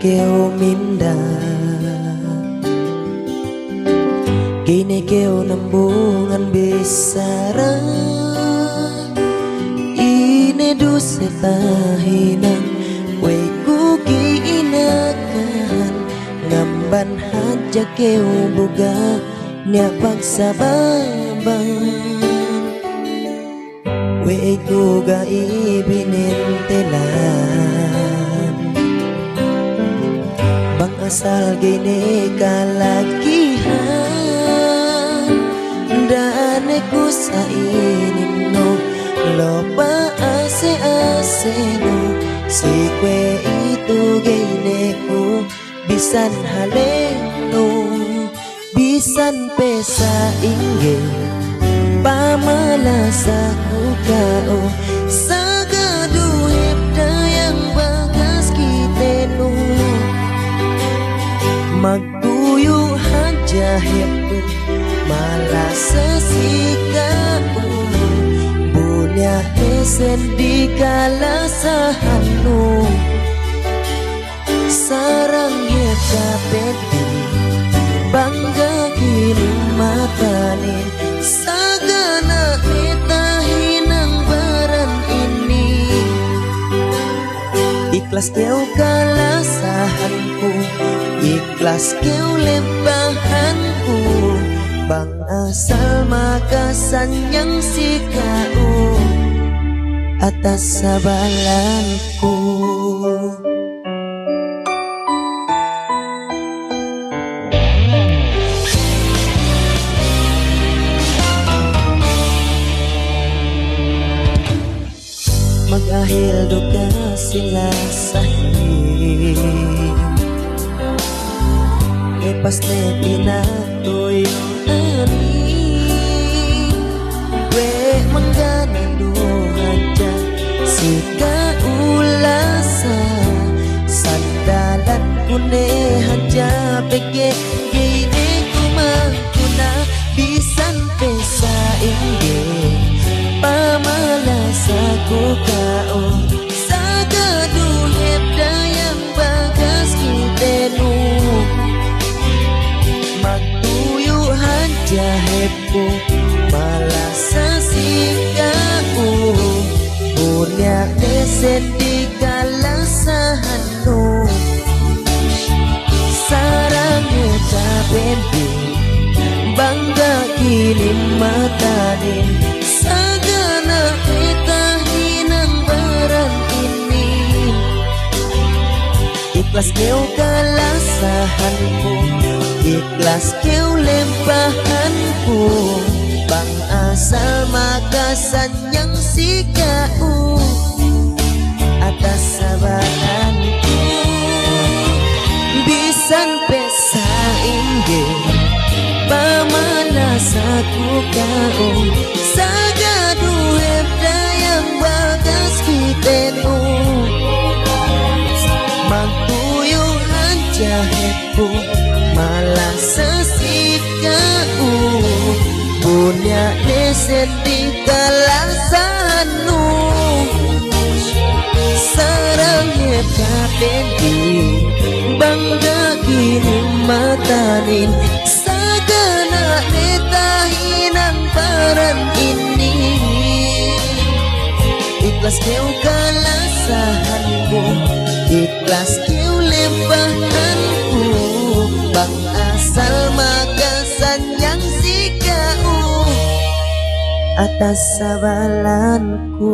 keo minda kini keo nambungan besara ine du setahinan weku kiinakan ngamban haja keo buga nya pagsababan weku ga ibinintelan bang asal gini kalakihan dane ku sa inino lopa ase no si kwe itu gini ku bisan haleno bisan pesa ingge pamalasa ku kao sagaduhip dayang bagas kiteno magtuyo haja hepu malasa sikao bunya esen di kalasahano sarang heta peti bangga kini matanin sagana itahinang baran ini ikhlas kau kalasahanku ikhlas kau lempahanku bang asal makasanyang si kau atas sabalanku magahil duka sila sahih lepas na pinatuyo ani we manggananduhan dyan si kaulasa sandalan kune hadya peke gini kumangkuna bisan pesa ingge pamalasa ko kao sagaduhip dayang bagas kiteno magtuyo hadya hepo malasa sikao bunya desen di kalasahano sarang eta bendi bangga kini matanin sagana itahinang baran ini ikhlas keu kalasahanku ikhlas keu lempahanku bang asal makasanyang si kau atas sabaranku bisan pesa ingge pamanasaku kau sagaduhep dayang bagas kiteno magtuyo haja hepo malasa sikau bunya desen di kalasano sarang heta penti bangga kini matanin sagana netahinang baran ini ikhlas keu kalasahanku ikhlas keu lempahanku bang asal makasanyang si kau atas sabalanku